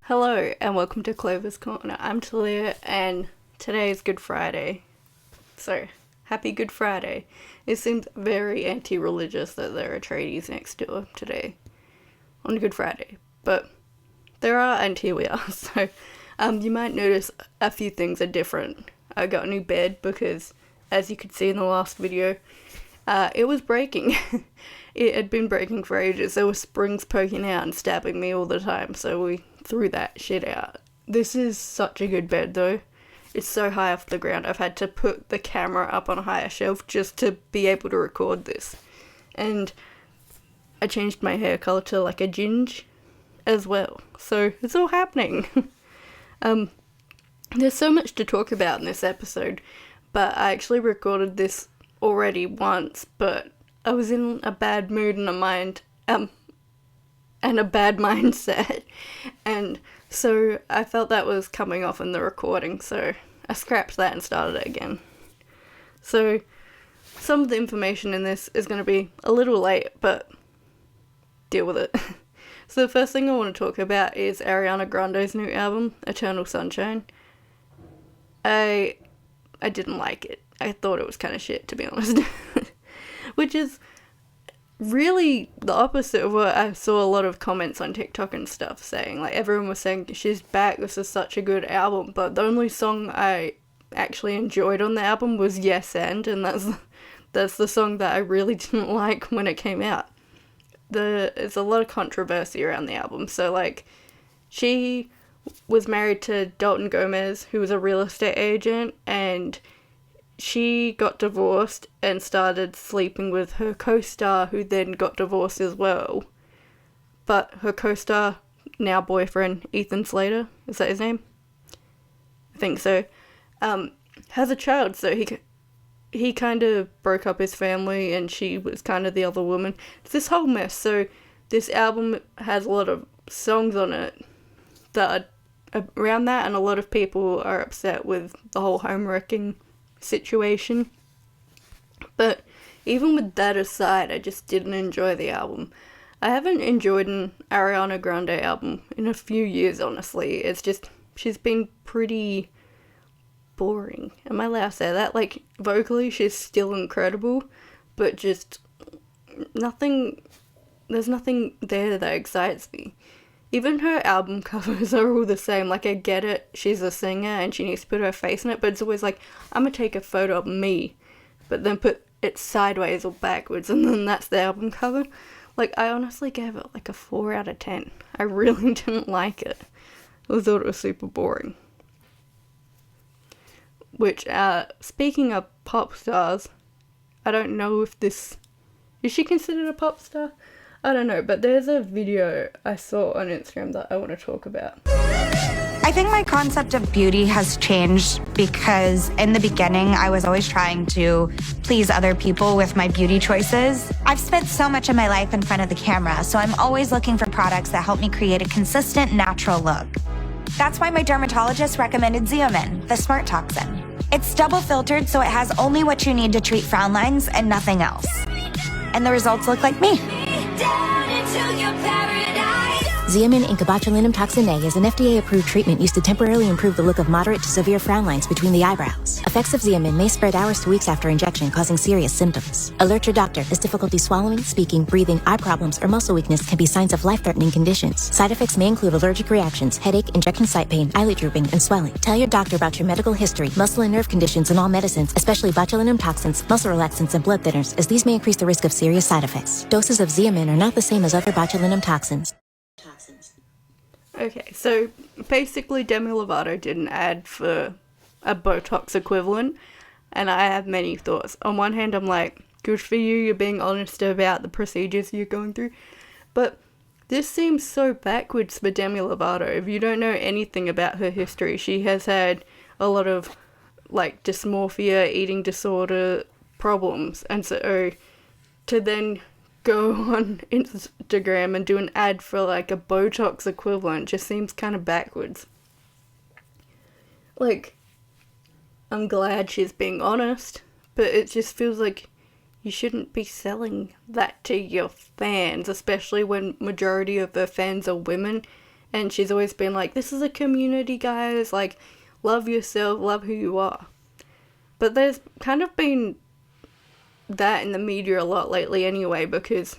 Hello and welcome to Clover's Corner. I'm Talia and today is Good Friday. So, happy Good Friday. It seems very anti-religious that there are tradies next door today on Good Friday. But there are, and here we are. So, you might notice a few things are different. I got a new bed because, as you could see in the last video, it was breaking. It had been breaking for ages. There were springs poking out and stabbing me all the time, so we threw that shit out. This is such a good bed though. It's so high off the ground. I've had to put the camera up on a higher shelf just to be able to record this. And I changed my hair colour to like a ginge as well. So it's all happening. There's so much to talk about in this episode, but I actually recorded this already once, but I was in a bad mood and a bad mindset, and so I felt that was coming off in the recording, so I scrapped that and started it again. So some of the information in this is going to be a little late, but deal with it. So the first thing I want to talk about is Ariana Grande's new album, Eternal Sunshine. I didn't like it. I thought it was kind of shit, to be honest. Which is really the opposite of what I saw a lot of comments on TikTok and stuff saying. Like, everyone was saying, she's back, this is such a good album, but the only song I actually enjoyed on the album was Yes and that's the song that I really didn't like when it came out. There's a lot of controversy around the album. So, like, she was married to Dalton Gomez, who was a real estate agent, and she got divorced and started sleeping with her co-star, who then got divorced as well. But her co-star, now boyfriend, Ethan Slater, is that his name? I think so, has a child, so he kind of broke up his family and she was kind of the other woman. It's this whole mess. So this album has a lot of songs on it that are around that, and a lot of people are upset with the whole home wrecking situation. But even with that aside, I just didn't enjoy the album. I haven't enjoyed an Ariana Grande album in a few years, honestly. It's just, she's been pretty boring. Am I allowed to say that? Like, vocally, she's still incredible, but just there's nothing there that excites me. Even her album covers are all the same. Like, I get it, she's a singer and she needs to put her face in it, but it's always like, I'm gonna take a photo of me, but then put it sideways or backwards, and then that's the album cover. Like, I honestly gave it like a 4 out of 10. I really didn't like it. I thought it was super boring. Which, speaking of pop stars, I don't know if is she considered a pop star? I don't know, but there's a video I saw on Instagram that I want to talk about. I think my concept of beauty has changed because in the beginning, I was always trying to please other people with my beauty choices. I've spent so much of my life in front of the camera, so I'm always looking for products that help me create a consistent, natural look. That's why my dermatologist recommended Xeomin, the Smart Toxin. It's double filtered, so it has only what you need to treat frown lines and nothing else. And the results look like me. Xeomin incabotulinum toxin A is an FDA-approved treatment used to temporarily improve the look of moderate to severe frown lines between the eyebrows. Effects of Xeomin may spread hours to weeks after injection, causing serious symptoms. Alert your doctor, as difficulty swallowing, speaking, breathing, eye problems, or muscle weakness can be signs of life-threatening conditions. Side effects may include allergic reactions, headache, injection site pain, eyelid drooping, and swelling. Tell your doctor about your medical history, muscle and nerve conditions, and all medicines, especially botulinum toxins, muscle relaxants, and blood thinners, as these may increase the risk of serious side effects. Doses of Xeomin are not the same as other botulinum toxins. Okay, so basically Demi Lovato did an ad for a botox equivalent, and I have many thoughts. On one hand, I'm like, good for you, you're being honest about the procedures you're going through, but this seems so backwards for Demi Lovato. If you don't know anything about her history, she has had a lot of, like, dysmorphia, eating disorder problems, and so to then go on Instagram and do an ad for like a botox equivalent just seems kind of backwards. Like, I'm glad she's being honest, but it just feels like you shouldn't be selling that to your fans, especially when majority of her fans are women And she's always been like, this is a community, guys, like, love yourself, love who you are. But there's kind of been that in the media a lot lately anyway, because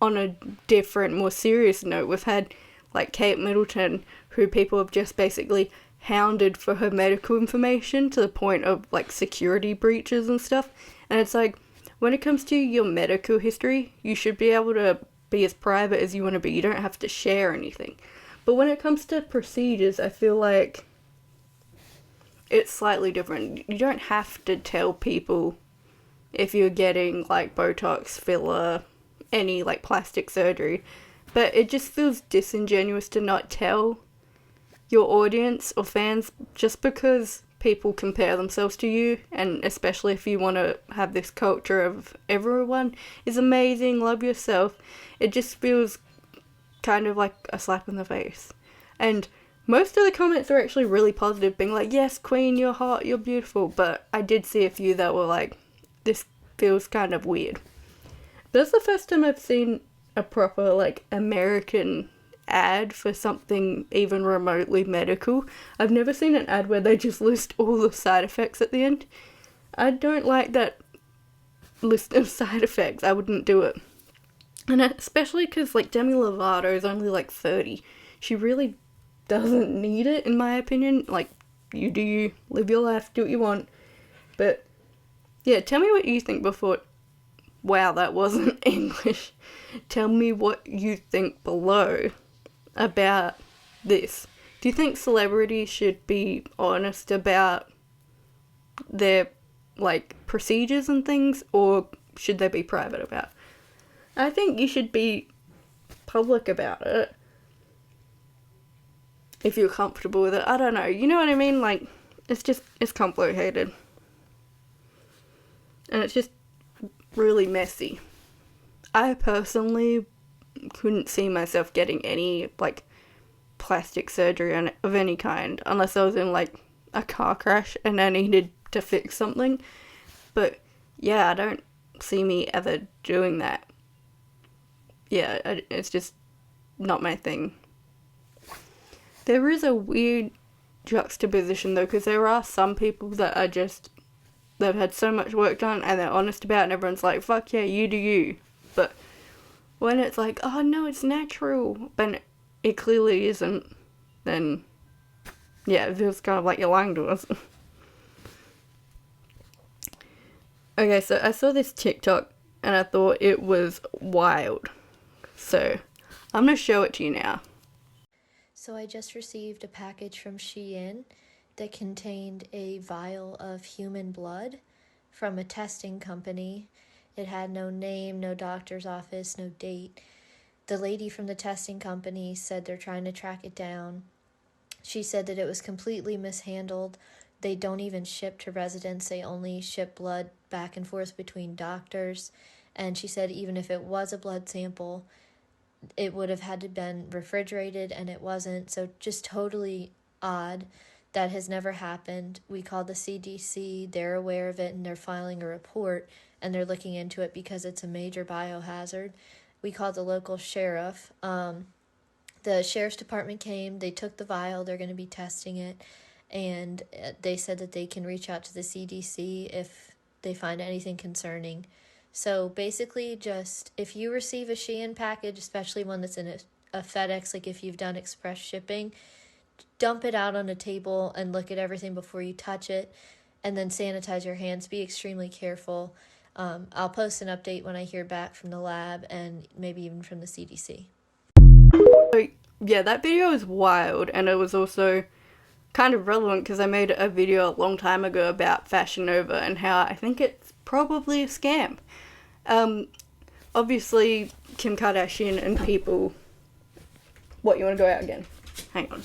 on a different, more serious note, we've had, like, Kate Middleton, who people have just basically hounded for her medical information to the point of, like, security breaches and stuff. And it's like, when it comes to your medical history, you should be able to be as private as you want to be. You don't have to share anything. But when it comes to procedures, I feel like it's slightly different. You don't have to tell people if you're getting, like, botox, filler, any, like, plastic surgery. But it just feels disingenuous to not tell your audience or fans just because people compare themselves to you, and especially if you want to have this culture of everyone is amazing, love yourself. It just feels kind of like a slap in the face. And most of the comments are actually really positive, being like, yes, queen, you're hot, you're beautiful. But I did see a few that were like, this feels kind of weird. But that's the first time I've seen a proper, like, American ad for something even remotely medical. I've never seen an ad where they just list all the side effects at the end. I don't like that list of side effects. I wouldn't do it. And especially because, like, Demi Lovato is only, like, 30. She really doesn't need it, in my opinion. Like, you do you, live your life, do what you want. But, yeah, tell me what you think before... Wow, that wasn't English. Tell me what you think below about this. Do you think celebrities should be honest about their, like, procedures and things, or should they be private about it? I think you should be public about it if you're comfortable with it. I don't know. You know what I mean? Like, it's complicated. And it's just really messy. I personally couldn't see myself getting any, like, plastic surgery of any kind unless I was in, like, a car crash and I needed to fix something. But yeah, I don't see me ever doing that. Yeah, it's just not my thing. There is a weird juxtaposition though, because there are some people that are just, they've had so much work done and they're honest about it and everyone's like, fuck yeah, you do you. But when it's like, oh no, it's natural, but it clearly isn't, then yeah, it feels kind of like you're lying to us. Okay, so I saw this TikTok and I thought it was wild. So I'm going to show it to you now. So I just received a package from Shein that contained a vial of human blood from a testing company. It had no name, no doctor's office, no date. The lady from the testing company said they're trying to track it down. She said that it was completely mishandled. They don't even ship to residents. They only ship blood back and forth between doctors. And she said even if it was a blood sample, it would have had to been refrigerated, and it wasn't. So just totally odd. That has never happened. We called the CDC. They're aware of it, and they're filing a report, and they're looking into it because it's a major biohazard. We called the local sheriff. The sheriff's department came. They took the vial. They're going to be testing it, and they said that they can reach out to the CDC if they find anything concerning. So basically, just if you receive a Shein package, especially one that's in a FedEx, like if you've done express shipping, dump it out on a table and look at everything before you touch it, and then sanitize your hands. Be extremely careful. I'll post an update when I hear back from the lab and maybe even from the CDC. So, yeah, that video is wild, and it was also kind of relevant because I made a video a long time ago about Fashion Nova and how I think it's probably a scam. Obviously, Kim Kardashian and people... What, you want to go out again? Hang on.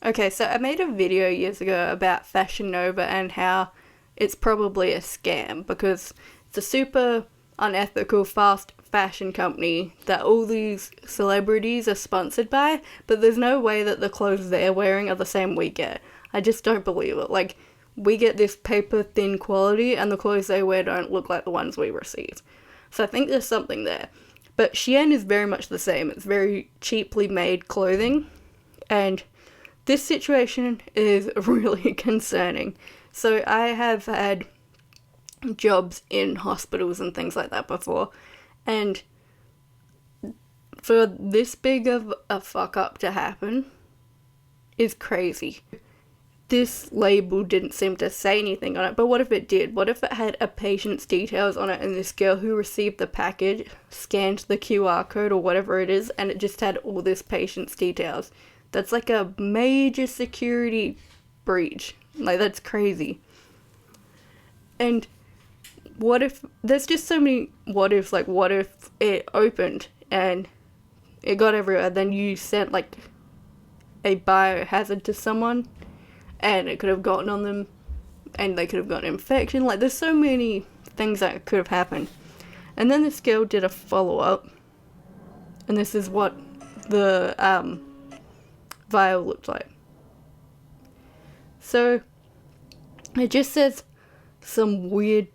Okay, so I made a video years ago about Fashion Nova and how it's probably a scam because it's a super unethical fast fashion company that all these celebrities are sponsored by, but there's no way that the clothes they're wearing are the same we get. I just don't believe it. Like, we get this paper thin quality and the clothes they wear don't look like the ones we receive. So I think there's something there. But Shein is very much the same. It's very cheaply made clothing, and this situation is really concerning. So I have had jobs in hospitals and things like that before, and for this big of a fuck up to happen is crazy. This label didn't seem to say anything on it, but what if it did? What if it had a patient's details on it, and this girl who received the package scanned the QR code or whatever it is, and it just had all this patient's details? That's like a major security breach. Like, that's crazy. And what if, there's just so many what ifs, like what if it opened and it got everywhere, then you sent like a biohazard to someone and it could have gotten on them and they could have gotten an infection. Like, there's so many things that could have happened. And then this girl did a follow-up, and this is what the vial looked like. So it just says some weird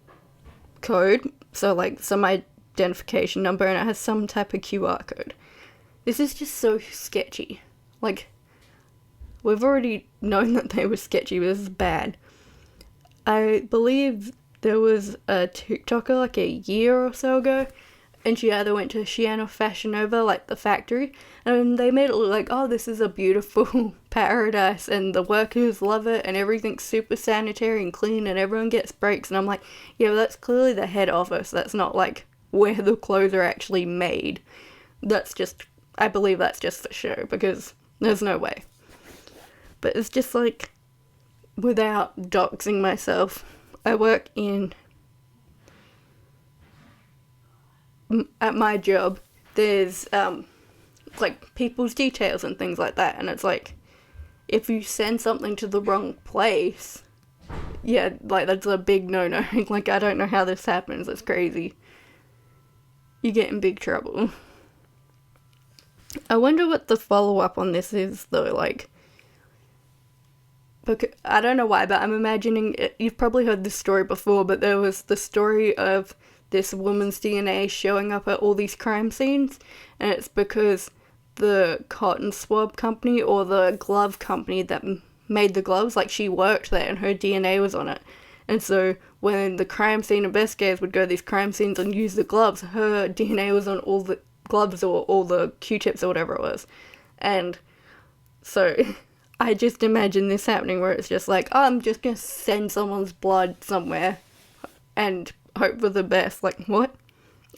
code, so like some identification number, and it has some type of QR code. This is just so sketchy. Like, we've already known that they were sketchy, but this is bad. I believe there was a TikToker like a year or so ago, and she either went to Shein or Fashion Nova, like the factory, and they made it look like, oh, this is a beautiful paradise, and the workers love it, and everything's super sanitary and clean, and everyone gets breaks. And I'm like, yeah, well, that's clearly the head office. That's not like where the clothes are actually made. That's just, I believe that's just for show, because there's no way. But it's just like, without doxing myself, I work at my job, there's like people's details and things like that, and it's like, if you send something to the wrong place, yeah, like that's a big no-no. Like, I don't know how this happens. It's crazy. You get in big trouble. I wonder what the follow-up on this is though. Like, because I don't know why, but I'm imagining it, you've probably heard this story before, but there was the story of this woman's DNA showing up at all these crime scenes, and it's because the cotton swab company or the glove company that made the gloves, like, she worked there and her DNA was on it. And so when the crime scene investigators would go to these crime scenes and use the gloves, her DNA was on all the gloves or all the Q-tips or whatever it was. And so I just imagine this happening where it's just like, oh, I'm just going to send someone's blood somewhere and hope for the best. Like, what?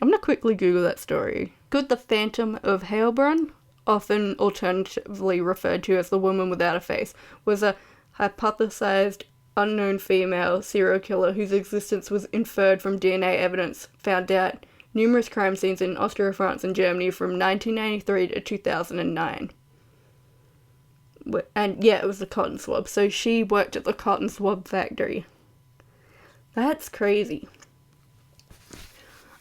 I'm going to quickly Google that story. Could the Phantom of Heilbronn, often alternatively referred to as the woman without a face, was a hypothesized unknown female serial killer whose existence was inferred from DNA evidence found at numerous crime scenes in Austria, France, and Germany from 1993 to 2009. And yeah, it was the cotton swab. So she worked at the cotton swab factory. That's crazy.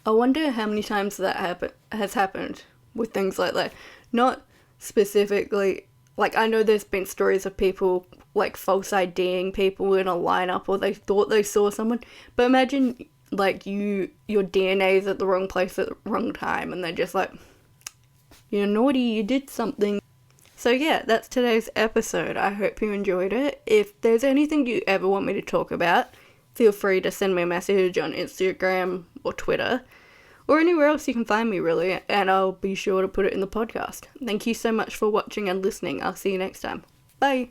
I wonder how many times that has happened with things like that. Not specifically, like, I know there's been stories of people like false IDing people in a lineup, or they thought they saw someone. But imagine like your DNA's at the wrong place at the wrong time, and they're just like, you're naughty, you did something. So yeah, that's today's episode. I hope you enjoyed it. If there's anything you ever want me to talk about, feel free to send me a message on Instagram or Twitter, or anywhere else you can find me, really, and I'll be sure to put it in the podcast. Thank you so much for watching and listening. I'll see you next time. Bye!